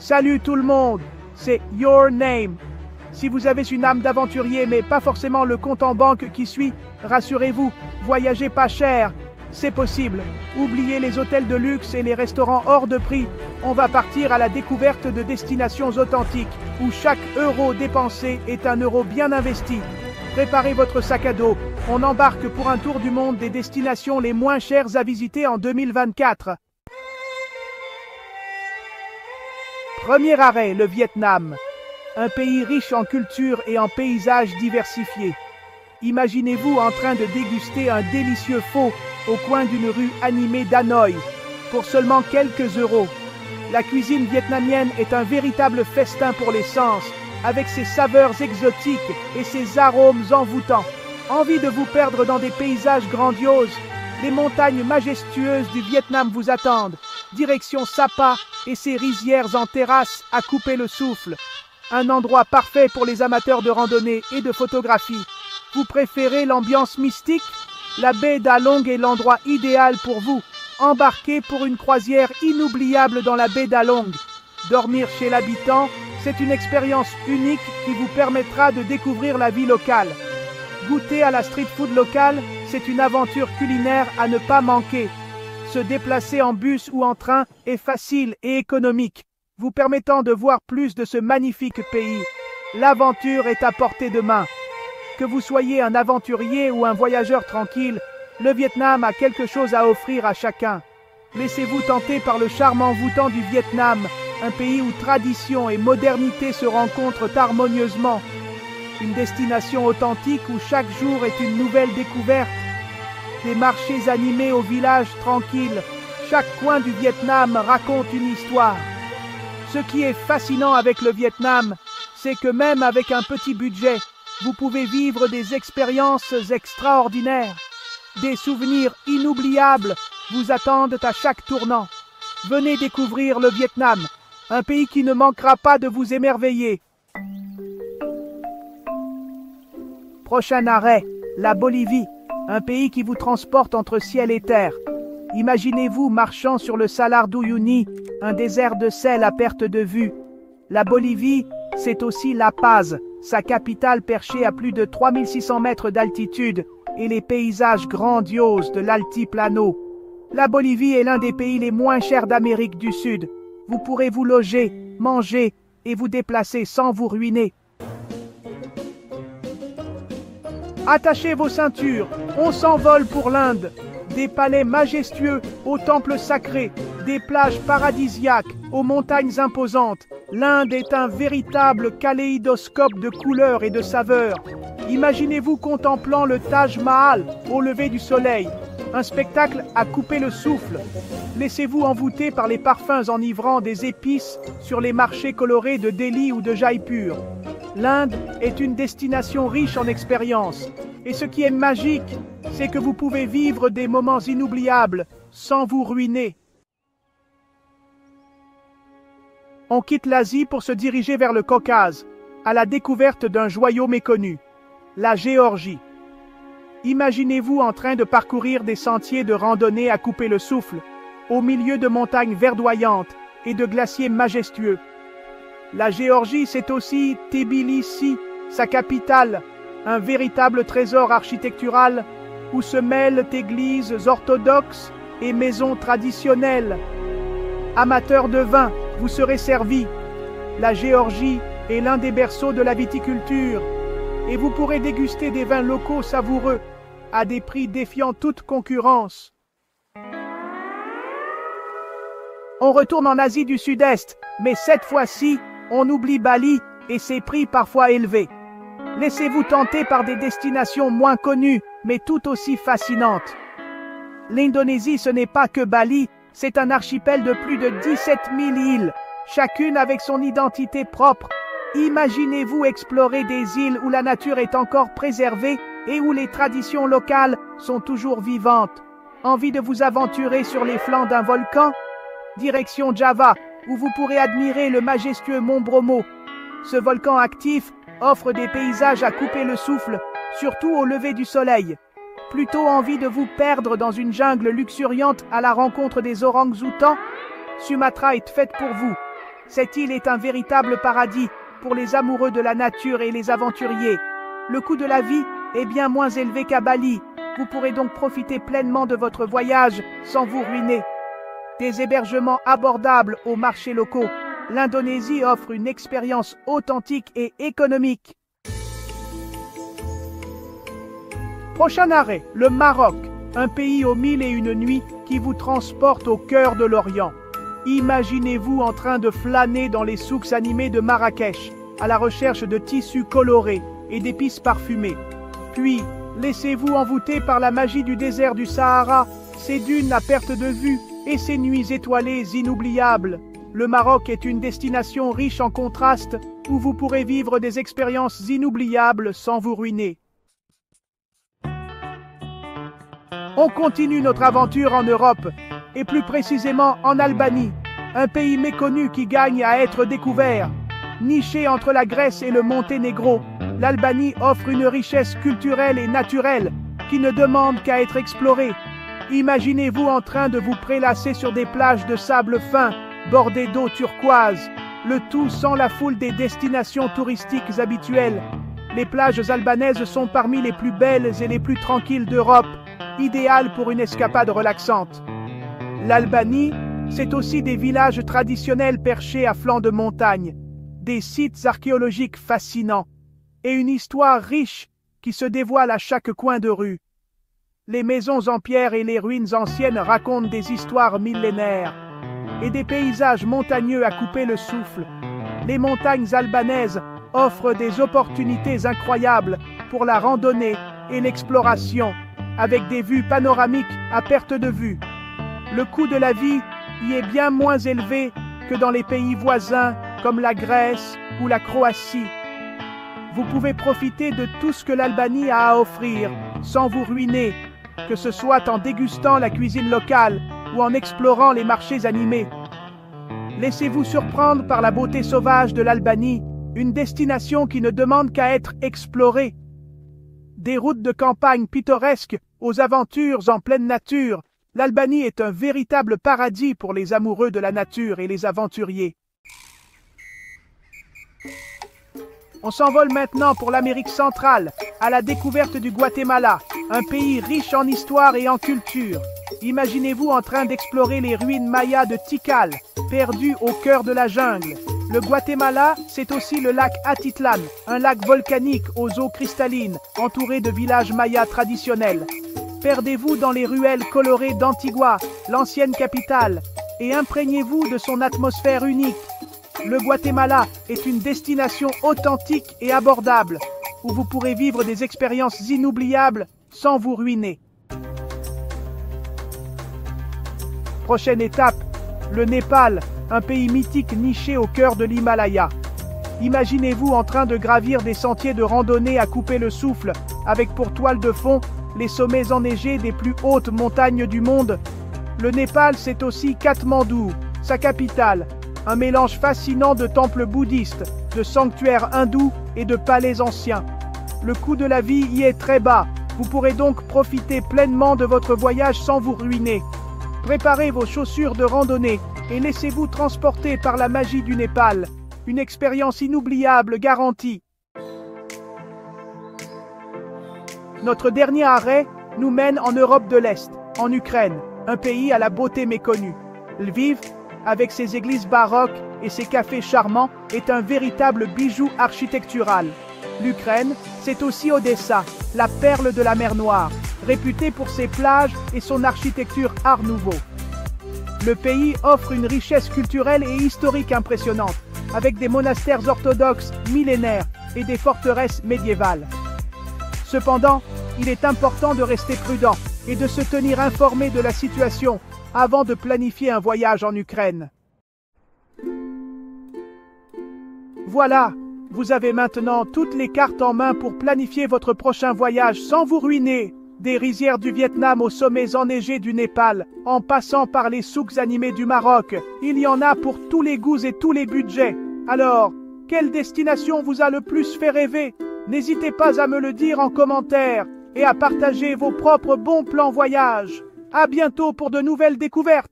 Salut tout le monde, c'est Your Name. Si vous avez une âme d'aventurier mais pas forcément le compte en banque qui suit, rassurez-vous, voyagez pas cher. C'est possible. Oubliez les hôtels de luxe et les restaurants hors de prix. On va partir à la découverte de destinations authentiques, où chaque euro dépensé est un euro bien investi. Préparez votre sac à dos. On embarque pour un tour du monde des destinations les moins chères à visiter en 2024. Premier arrêt, le Vietnam. Un pays riche en culture et en paysages diversifiés. Imaginez-vous en train de déguster un délicieux pho au coin d'une rue animée d'Hanoï, pour seulement quelques euros. La cuisine vietnamienne est un véritable festin pour les sens, avec ses saveurs exotiques et ses arômes envoûtants. Envie de vous perdre dans des paysages grandioses? Les montagnes majestueuses du Vietnam vous attendent. Direction Sapa et ses rizières en terrasse à couper le souffle. Un endroit parfait pour les amateurs de randonnée et de photographie. Vous préférez l'ambiance mystique? La baie d'A Long est l'endroit idéal pour vous. Embarquez pour une croisière inoubliable dans la baie d'A Long. Dormir chez l'habitant, c'est une expérience unique qui vous permettra de découvrir la vie locale. Goûter à la street food locale, c'est une aventure culinaire à ne pas manquer. Se déplacer en bus ou en train est facile et économique, vous permettant de voir plus de ce magnifique pays. L'aventure est à portée de main. Que vous soyez un aventurier ou un voyageur tranquille, le Vietnam a quelque chose à offrir à chacun. Laissez-vous tenter par le charme envoûtant du Vietnam, un pays où tradition et modernité se rencontrent harmonieusement. Une destination authentique où chaque jour est une nouvelle découverte. Des marchés animés au village tranquille. Chaque coin du Vietnam raconte une histoire. Ce qui est fascinant avec le Vietnam, c'est que même avec un petit budget, vous pouvez vivre des expériences extraordinaires. Des souvenirs inoubliables vous attendent à chaque tournant. Venez découvrir le Vietnam, un pays qui ne manquera pas de vous émerveiller. Prochain arrêt, la Bolivie, un pays qui vous transporte entre ciel et terre. Imaginez-vous marchant sur le Salar d'Uyuni, un désert de sel à perte de vue. La Bolivie, c'est aussi La Paz, sa capitale perchée à plus de 3600 mètres d'altitude, et les paysages grandioses de l'altiplano. La Bolivie est l'un des pays les moins chers d'Amérique du Sud. Vous pourrez vous loger, manger et vous déplacer sans vous ruiner. Attachez vos ceintures, on s'envole pour l'Inde. Des palais majestueux aux temples sacrés, des plages paradisiaques aux montagnes imposantes. L'Inde est un véritable kaléidoscope de couleurs et de saveurs. Imaginez-vous contemplant le Taj Mahal au lever du soleil. Un spectacle à couper le souffle. Laissez-vous envoûter par les parfums enivrants des épices sur les marchés colorés de Delhi ou de Jaipur. L'Inde est une destination riche en expériences. Et ce qui est magique, c'est que vous pouvez vivre des moments inoubliables sans vous ruiner. On quitte l'Asie pour se diriger vers le Caucase, à la découverte d'un joyau méconnu, la Géorgie. Imaginez-vous en train de parcourir des sentiers de randonnée à couper le souffle, au milieu de montagnes verdoyantes et de glaciers majestueux. La Géorgie, c'est aussi Tbilissi, sa capitale, un véritable trésor architectural où se mêlent églises orthodoxes et maisons traditionnelles. Amateurs de vin, vous serez servis. La Géorgie est l'un des berceaux de la viticulture et vous pourrez déguster des vins locaux savoureux à des prix défiant toute concurrence. On retourne en Asie du Sud-Est, mais cette fois-ci, on oublie Bali et ses prix parfois élevés. Laissez-vous tenter par des destinations moins connues, mais tout aussi fascinantes. L'Indonésie, ce n'est pas que Bali, c'est un archipel de plus de 17 000 îles, chacune avec son identité propre. Imaginez-vous explorer des îles où la nature est encore préservée et où les traditions locales sont toujours vivantes. Envie de vous aventurer sur les flancs d'un volcan? Direction Java, où vous pourrez admirer le majestueux mont Bromo. Ce volcan actif offre des paysages à couper le souffle, surtout au lever du soleil. Plutôt envie de vous perdre dans une jungle luxuriante à la rencontre des orang-outans? Sumatra est faite pour vous. Cette île est un véritable paradis pour les amoureux de la nature et les aventuriers. Le coût de la vie est bien moins élevé qu'à Bali. Vous pourrez donc profiter pleinement de votre voyage sans vous ruiner. Des hébergements abordables aux marchés locaux. L'Indonésie offre une expérience authentique et économique. Prochain arrêt, le Maroc, un pays aux 1001 nuits qui vous transporte au cœur de l'Orient. Imaginez-vous en train de flâner dans les souks animés de Marrakech, à la recherche de tissus colorés et d'épices parfumées. Puis, laissez-vous envoûter par la magie du désert du Sahara, ses dunes à perte de vue et ses nuits étoilées inoubliables. Le Maroc est une destination riche en contrastes où vous pourrez vivre des expériences inoubliables sans vous ruiner. On continue notre aventure en Europe, et plus précisément en Albanie, un pays méconnu qui gagne à être découvert. Niché entre la Grèce et le Monténégro, l'Albanie offre une richesse culturelle et naturelle qui ne demande qu'à être explorée. Imaginez-vous en train de vous prélasser sur des plages de sable fin, bordées d'eau turquoise, le tout sans la foule des destinations touristiques habituelles. Les plages albanaises sont parmi les plus belles et les plus tranquilles d'Europe, idéales pour une escapade relaxante. L'Albanie, c'est aussi des villages traditionnels perchés à flanc de montagne, des sites archéologiques fascinants et une histoire riche qui se dévoile à chaque coin de rue. Les maisons en pierre et les ruines anciennes racontent des histoires millénaires et des paysages montagneux à couper le souffle. Les montagnes albanaises offrent des opportunités incroyables pour la randonnée et l'exploration, avec des vues panoramiques à perte de vue. Le coût de la vie y est bien moins élevé que dans les pays voisins comme la Grèce ou la Croatie. Vous pouvez profiter de tout ce que l'Albanie a à offrir sans vous ruiner, que ce soit en dégustant la cuisine locale ou en explorant les marchés animés. Laissez-vous surprendre par la beauté sauvage de l'Albanie, une destination qui ne demande qu'à être explorée. Des routes de campagne pittoresques aux aventures en pleine nature, l'Albanie est un véritable paradis pour les amoureux de la nature et les aventuriers. On s'envole maintenant pour l'Amérique centrale, à la découverte du Guatemala, un pays riche en histoire et en culture. Imaginez-vous en train d'explorer les ruines mayas de Tikal, perdues au cœur de la jungle. Le Guatemala, c'est aussi le lac Atitlan, un lac volcanique aux eaux cristallines, entouré de villages mayas traditionnels. Perdez-vous dans les ruelles colorées d'Antigua, l'ancienne capitale, et imprégnez-vous de son atmosphère unique. Le Guatemala est une destination authentique et abordable, où vous pourrez vivre des expériences inoubliables sans vous ruiner. Prochaine étape, le Népal, un pays mythique niché au cœur de l'Himalaya. Imaginez-vous en train de gravir des sentiers de randonnée à couper le souffle, avec pour toile de fond les sommets enneigés des plus hautes montagnes du monde. Le Népal, c'est aussi Katmandou, sa capitale, un mélange fascinant de temples bouddhistes, de sanctuaires hindous et de palais anciens. Le coût de la vie y est très bas, vous pourrez donc profiter pleinement de votre voyage sans vous ruiner. Préparez vos chaussures de randonnée et laissez-vous transporter par la magie du Népal, une expérience inoubliable garantie. Notre dernier arrêt nous mène en Europe de l'Est, en Ukraine, un pays à la beauté méconnue. Lviv, avec ses églises baroques et ses cafés charmants, est un véritable bijou architectural. L'Ukraine, c'est aussi Odessa, la perle de la mer Noire, réputée pour ses plages et son architecture Art Nouveau. Le pays offre une richesse culturelle et historique impressionnante, avec des monastères orthodoxes millénaires et des forteresses médiévales. Cependant, il est important de rester prudent et de se tenir informé de la situation avant de planifier un voyage en Ukraine. Voilà, vous avez maintenant toutes les cartes en main pour planifier votre prochain voyage sans vous ruiner. Des rizières du Vietnam aux sommets enneigés du Népal, en passant par les souks animés du Maroc, il y en a pour tous les goûts et tous les budgets. Alors, quelle destination vous a le plus fait rêver? N'hésitez pas à me le dire en commentaire et à partager vos propres bons plans voyage. À bientôt pour de nouvelles découvertes.